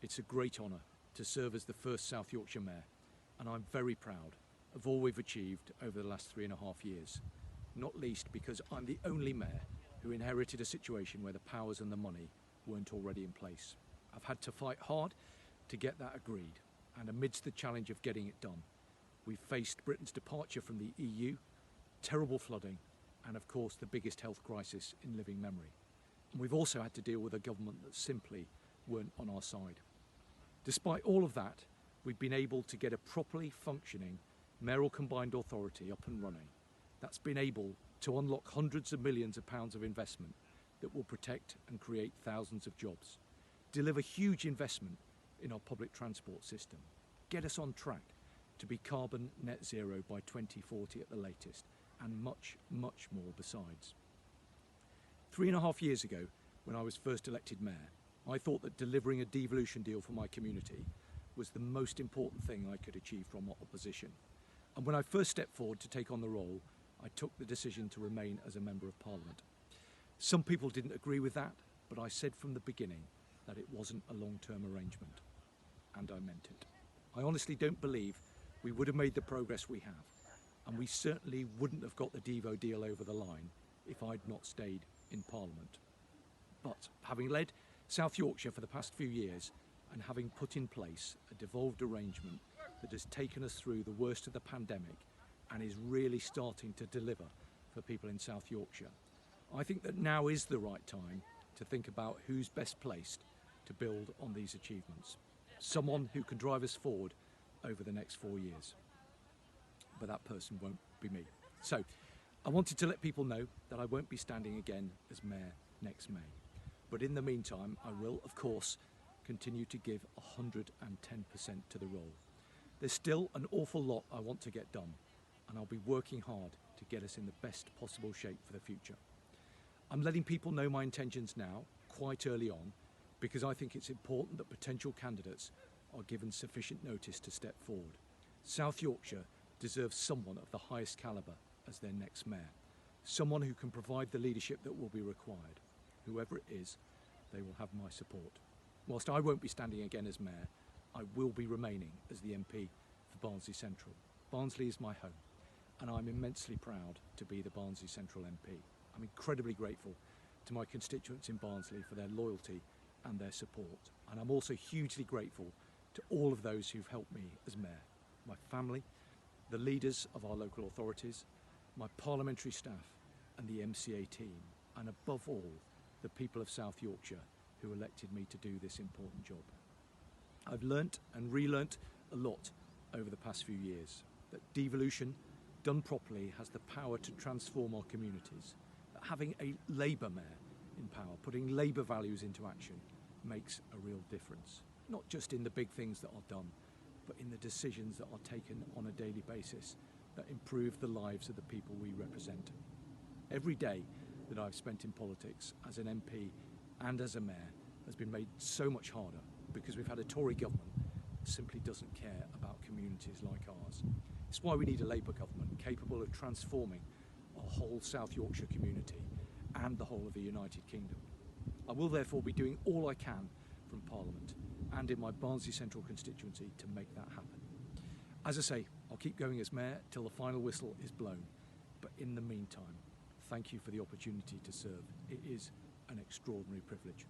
It's a great honour to serve as the first South Yorkshire Mayor, and I'm very proud of all we've achieved over the last 3.5 years, not least because I'm the only Mayor who inherited a situation where the powers and the money weren't already in place. I've had to fight hard to get that agreed, and amidst the challenge of getting it done, we've faced Britain's departure from the EU, terrible flooding, and of course the biggest health crisis in living memory. And we've also had to deal with a government that simply weren't on our side. Despite all of that, we've been able to get a properly functioning mayoral combined authority up and running that's been able to unlock hundreds of millions of pounds of investment that will protect and create thousands of jobs, deliver huge investment in our public transport system, get us on track to be carbon net zero by 2040 at the latest, and much, much more besides. 3.5 years ago, when I was first elected Mayor, I thought that delivering a devolution deal for my community was the most important thing I could achieve from opposition. And when I first stepped forward to take on the role, I took the decision to remain as a Member of Parliament. Some people didn't agree with that, but I said from the beginning that it wasn't a long-term arrangement, and I meant it. I honestly don't believe we would have made the progress we have, and we certainly wouldn't have got the Devo deal over the line if I'd not stayed in Parliament. But having led South Yorkshire for the past few years and having put in place a devolved arrangement that has taken us through the worst of the pandemic and is really starting to deliver for people in South Yorkshire, I think that now is the right time to think about who's best placed to build on these achievements. Someone who can drive us forward over the next 4 years. But that person won't be me. So I wanted to let people know that I won't be standing again as Mayor next May. But in the meantime, I will, of course, continue to give 110% to the role. There's still an awful lot I want to get done, and I'll be working hard to get us in the best possible shape for the future. I'm letting people know my intentions now, quite early on, because I think it's important that potential candidates are given sufficient notice to step forward. South Yorkshire deserves someone of the highest calibre as their next Mayor, someone who can provide the leadership that will be required. Whoever it is, they will have my support. Whilst I won't be standing again as Mayor, I will be remaining as the MP for Barnsley Central. Barnsley is my home, and I'm immensely proud to be the Barnsley Central MP. I'm incredibly grateful to my constituents in Barnsley for their loyalty and their support, and I'm also hugely grateful to all of those who've helped me as Mayor, my family, the leaders of our local authorities, my parliamentary staff and the MCA team, and above all, the people of South Yorkshire who elected me to do this important job. I've learnt and relearnt a lot over the past few years, that devolution done properly has the power to transform our communities, that having a Labour Mayor in power, putting Labour values into action, makes a real difference. Not just in the big things that are done, but in the decisions that are taken on a daily basis that improve the lives of the people we represent. Every day that I've spent in politics as an MP and as a Mayor has been made so much harder because we've had a Tory government that simply doesn't care about communities like ours. It's why we need a Labour government capable of transforming our whole South Yorkshire community and the whole of the United Kingdom. I will therefore be doing all I can from Parliament and in my Barnsley Central constituency to make that happen. As I say, I'll keep going as Mayor till the final whistle is blown, but in the meantime, thank you for the opportunity to serve. It is an extraordinary privilege.